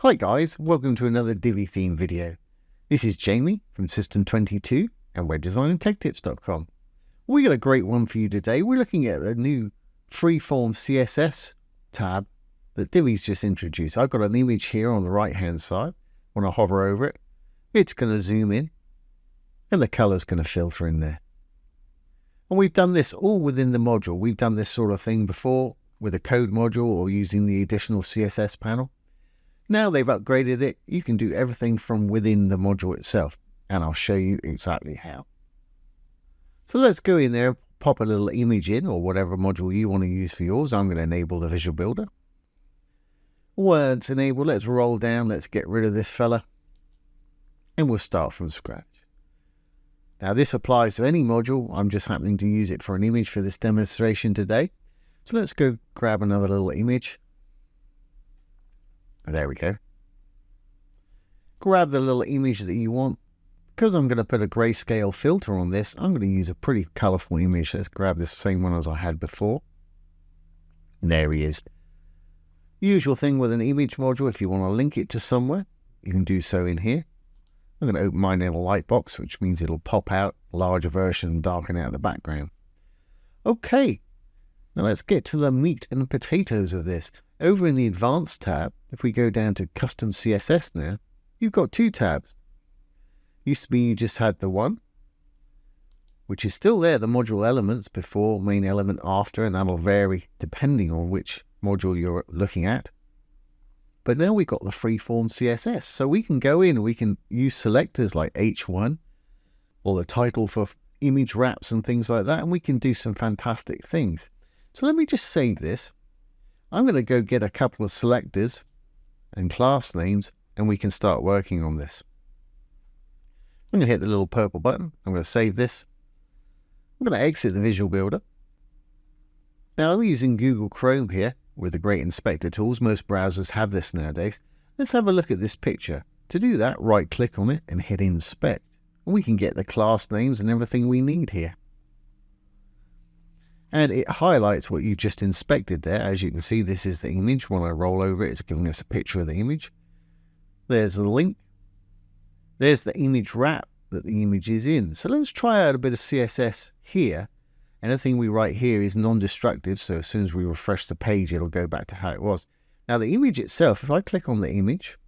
Hi guys, welcome to another Divi theme video. This is Jamie from System22 and webdesignandtechtips.com. We got a great one for you today. We're looking at a new freeform CSS tab that Divi's just introduced. I've got an image here on the right hand side. When I hover over it, it's going to zoom in and the color's going to filter in there. And we've done this all within the module. We've done this sort of thing before with a code module or using the additional CSS panel. Now they've upgraded it, you can do everything from within the module itself, and I'll show you exactly how. So let's go in there, pop a little image in, or whatever module you want to use for yours. I'm going to enable the Visual Builder. Once enabled, let's roll down, let's get rid of this fella, and we'll start from scratch. Now this applies to any module, I'm just happening to use it for an image for this demonstration today. So let's go grab another little image. There we go. Grab the little image that you want. Because I'm going to put a grayscale filter on this, I'm going to use a pretty colourful image. Let's grab this same one as I had before. And there he is. Usual thing with an image module, if you want to link it to somewhere, you can do so in here. I'm going to open mine in a light box, which means it'll pop out a larger version and darken out the background. Okay, now let's get to the meat and potatoes of this. Over in the Advanced tab, if we go down to Custom CSS now, you've got two tabs. Used to be you just had the one, which is still there, the module elements before, main element after, and that'll vary depending on which module you're looking at. But now we've got the freeform CSS, so we can go in and we can use selectors like H1 or the title for image wraps and things like that, and we can do some fantastic things. So let me just save this. I'm going to go get a couple of selectors and class names, and we can start working on this. I'm going to hit the little purple button. I'm going to save this. I'm going to exit the Visual Builder. Now I'm using Google Chrome here with the great inspector tools. Most browsers have this nowadays. Let's have a look at this picture. To do that, right click on it and hit Inspect. And we can get the class names and everything we need here. And it highlights what you just inspected there. As you can see, this is the image. When I roll over it, it's giving us a picture of the image. There's the link. There's the image wrap that the image is in. So let's try out a bit of CSS here. Anything we write here is non-destructive, so as soon as we refresh the page, it'll go back to how it was. Now the image itself, if I click on the image,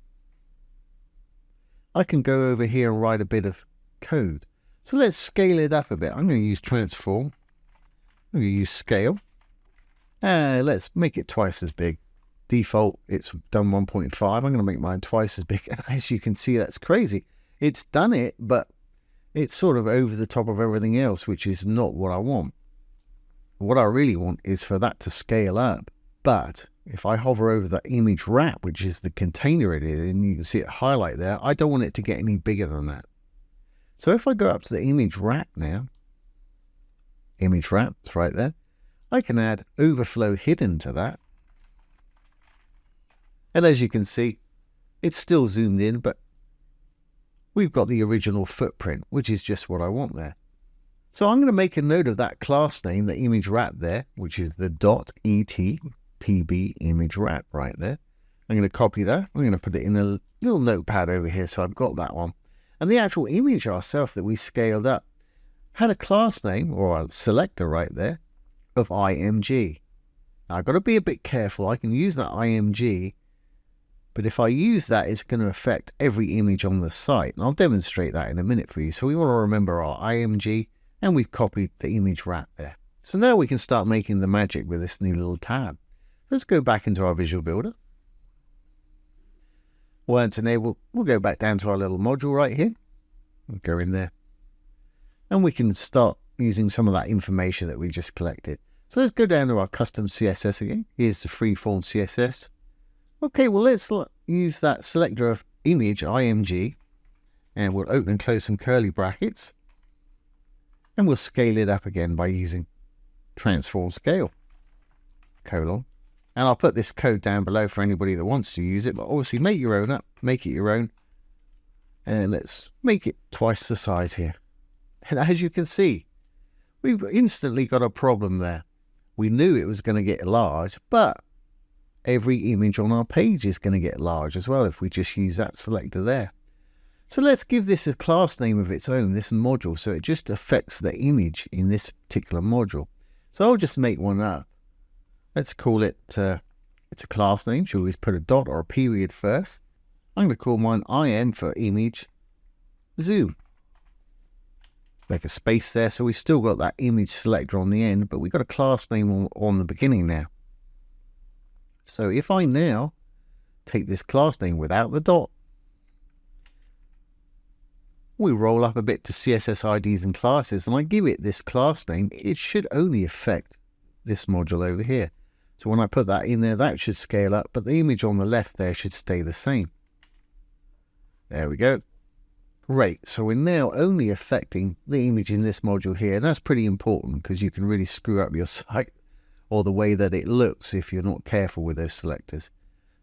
I can go over here and write a bit of code. So let's scale it up a bit. I'm going to use transform. I'm going to use scale. Let's make it twice as big. Default, it's done 1.5. I'm going to make mine twice as big. And as you can see, that's crazy. It's done it, but it's sort of over the top of everything else, which is not what I want. What I really want is for that to scale up. But if I hover over the image wrap, which is the container it is, and you can see it highlight there, I don't want it to get any bigger than that. So if I go up to the image wrap now, image wrap, it's right there. I can add overflow hidden to that. And as you can see, it's still zoomed in, but we've got the original footprint, which is just what I want there. So I'm going to make a note of that class name, the image wrap there, which is the .etpb image wrap right there. I'm going to copy that. I'm going to put it in a little notepad over here, so I've got that one. And the actual image ourselves that we scaled up had a class name, or a selector right there, of img. Now I've got to be a bit careful. I can use that img, but if I use that, it's going to affect every image on the site. And I'll demonstrate that in a minute for you. So we want to remember our img, and we've copied the image wrap there. So now we can start making the magic with this new little tab. Let's go back into our Visual Builder. Once enabled, we'll go back down to our little module right here. We'll go in there. And we can start using some of that information that we just collected. So let's go down to our custom CSS again. Here's the freeform CSS. Okay, well let's use that selector of image, img, and we'll open and close some curly brackets. And we'll scale it up again by using transform scale, colon. And I'll put this code down below for anybody that wants to use it, but obviously make your own up, make it your own. And let's make it twice the size here. And as you can see, we've instantly got a problem there. We knew it was going to get large, but every image on our page is going to get large as well if we just use that selector there. So let's give this a class name of its own, this module, so it just affects the image in this particular module. So I'll just make one up. Let's call it, it's a class name, so always put a dot or a period first. I'm going to call mine IM for image zoom. Make a space there, so we've still got that image selector on the end, but we've got a class name on the beginning now. So if I now take this class name without the dot, we roll up a bit to CSS IDs and classes, and I give it this class name, it should only affect this module over here. So when I put that in there, that should scale up, but the image on the left there should stay the same. There we go. Great. So we're now only affecting the image in this module here, and that's pretty important because you can really screw up your site or the way that it looks if you're not careful with those selectors.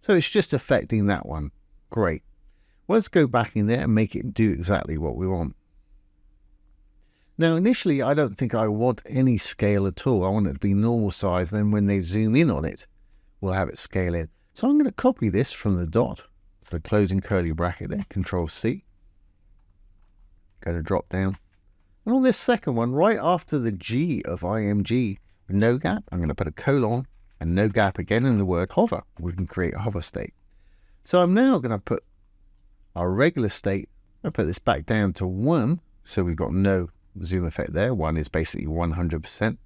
So it's just affecting that one. Great. Let's go back in there and make it do exactly what we want. Now, initially, I don't think I want any scale at all. I want it to be normal size. Then when they zoom in on it, we'll have it scale in. So I'm going to copy this from the dot to the closing curly bracket there, Control C. Go to drop down. And on this second one, right after the G of IMG, with no gap, I'm going to put a colon and no gap again in the word hover. We can create a hover state. So I'm now going to put our regular state, I'll put this back down to 1, so we've got no zoom effect there. 1 is basically 100%.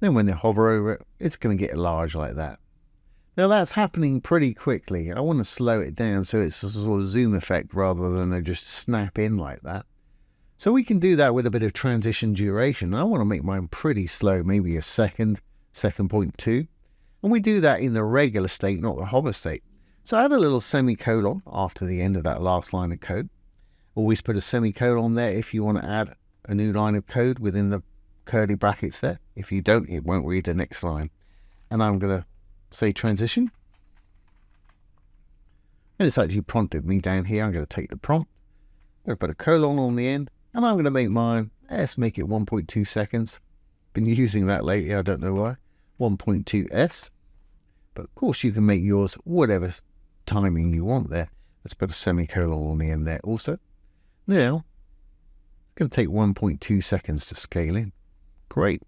Then when they hover over it, it's going to get large like that. Now that's happening pretty quickly. I want to slow it down so it's a sort of zoom effect rather than a just snap in like that. So we can do that with a bit of transition duration. I want to make mine pretty slow, maybe a second, 2.2. And we do that in the regular state, not the hover state. So add a little semicolon after the end of that last line of code. Always put a semicolon there if you want to add a new line of code within the curly brackets there. If you don't, it won't read the next line. And I'm going to say transition. And it's actually prompted me down here. I'm going to take the prompt. I'm going to put a colon on the end. And I'm going to make mine, let's make it 1.2 seconds. Been using that lately, I don't know why. 1.2s. But of course you can make yours whatever timing you want there. Let's put a semicolon on the end there also. Now, it's going to take 1.2 seconds to scale in. Great.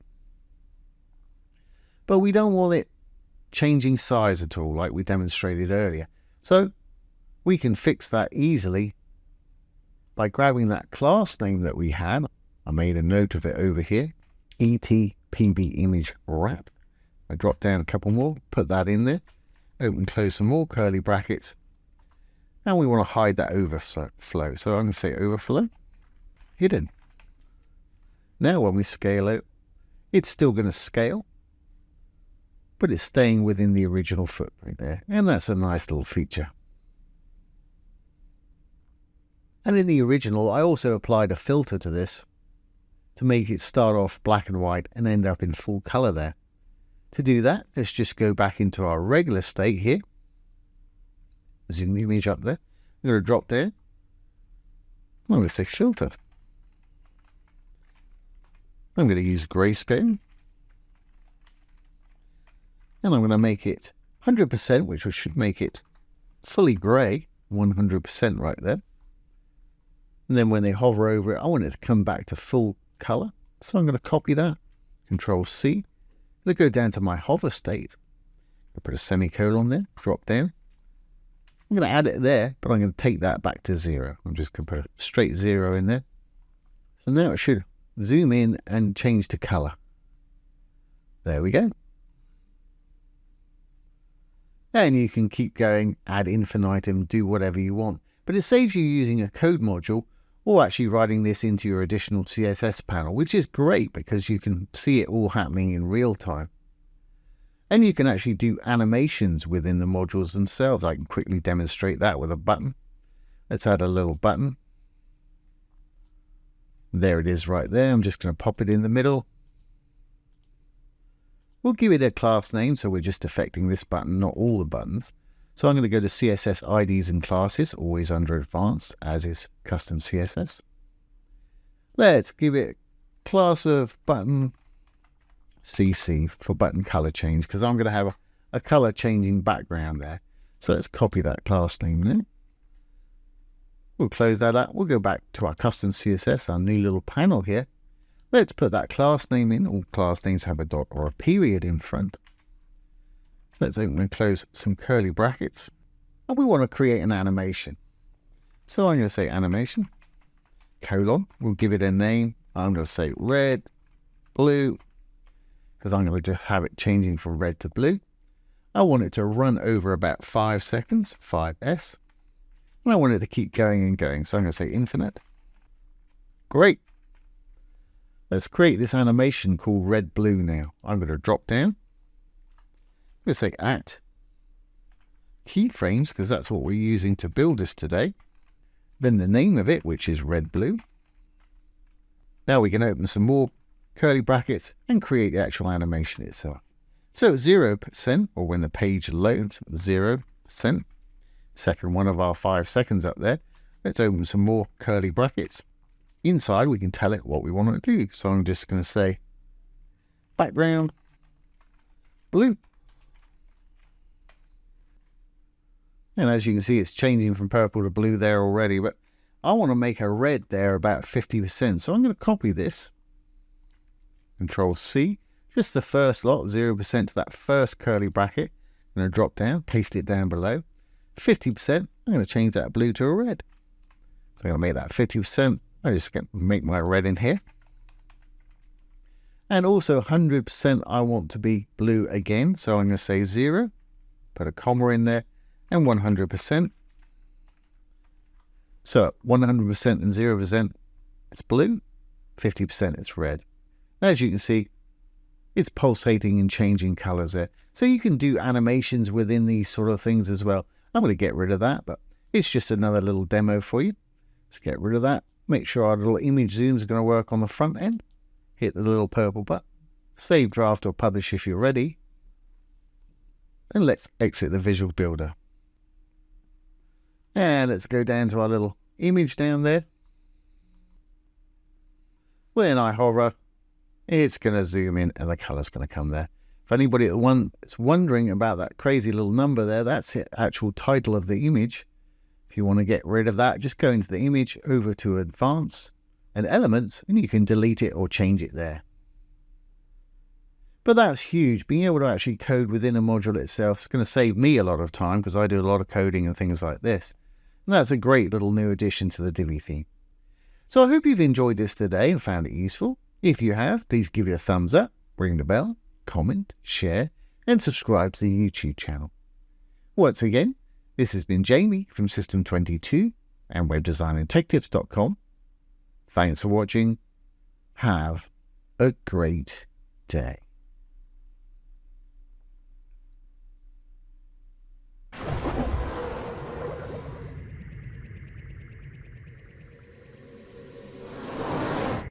But we don't want it changing size at all like we demonstrated earlier. So we can fix that easily by grabbing that class name that we had. I made a note of it over here. ETPB image wrap. I drop down a couple more, put that in there, open, close some more curly brackets, and we want to hide that overflow. So I'm going to say overflow, hidden. Now when we scale out, it's still going to scale, but it's staying within the original footprint there, and that's a nice little feature. And in the original, I also applied a filter to this to make it start off black and white and end up in full color there. To do that, let's just go back into our regular state here. Zoom the image up there. I'm going to drop down. I'm going to say filter. I'm going to use grayscale. And I'm going to make it 100%, which should make it fully gray, 100% right there. And then when they hover over it, I want it to come back to full color. So I'm going to copy that, Control C. I'm going to go down to my hover state. I'll put a semicolon there, drop down. I'm going to add it there, but I'm going to take that back to 0. I'm just going to put a straight 0 in there. So now it should zoom in and change to color. There we go. And you can keep going, add infinitum, do whatever you want. But it saves you using a code module or actually writing this into your additional CSS panel, which is great because you can see it all happening in real time. And you can actually do animations within the modules themselves. I can quickly demonstrate that with a button. Let's add a little button. There it is right there. I'm just going to pop it in the middle. We'll give it a class name, so we're just affecting this button, not all the buttons. So I'm going to go to CSS IDs and classes, always under advanced, as is custom CSS. Let's give it a class of button CC for button color change, because I'm going to have a color changing background there. So let's copy that class name now. We'll close that up. We'll go back to our custom CSS, our new little panel here. Let's put that class name in. All class names have a dot or a period in front. Let's open and close some curly brackets. And we want to create an animation. So I'm going to say animation, colon. We'll give it a name. I'm going to say red, blue, because I'm going to just have it changing from red to blue. I want it to run over about 5 seconds, 5s. And I want it to keep going and going. So I'm going to say infinite. Great. Let's create this animation called red blue now. I'm going to drop down. I'm going to say at keyframes, because that's what we're using to build this today. Then the name of it, which is red blue. Now we can open some more curly brackets and create the actual animation itself. So 0%, or when the page loads, 0%. Second one of our 5 seconds up there. Let's open some more curly brackets. Inside we can tell it what we want it to do. So I'm just going to say background blue. And as you can see, it's changing from purple to blue there already, but I want to make a red there about 50%. So I'm going to copy this. Control C, just the first lot, 0% to that first curly bracket. I'm going to drop down, paste it down below. 50%, I'm going to change that blue to a red. So I'm going to make that 50%. I'm just going to make my red in here. And also 100% I want to be blue again. So I'm going to say 0, put a comma in there, and 100%. So 100% and 0%, it's blue, 50% it's red. As you can see, it's pulsating and changing colors there. So you can do animations within these sort of things as well. I'm going to get rid of that, but it's just another little demo for you. Let's get rid of that. Make sure our little image zoom is going to work on the front end. Hit the little purple button. Save draft or publish if you're ready. And let's exit the Visual Builder. And let's go down to our little image down there. When I hover, it's going to zoom in and the color's going to come there. For anybody that's wondering about that crazy little number there, that's the actual title of the image. If you want to get rid of that, just go into the image, over to Advanced and Elements, and you can delete it or change it there. But that's huge. Being able to actually code within a module itself is going to save me a lot of time because I do a lot of coding and things like this. And that's a great little new addition to the Divi theme. So I hope you've enjoyed this today and found it useful. If you have, please give it a thumbs up, ring the bell, comment, share, and subscribe to the YouTube channel. Once again, this has been Jamie from System22 and webdesignandtechtips.com. Thanks for watching. Have a great day.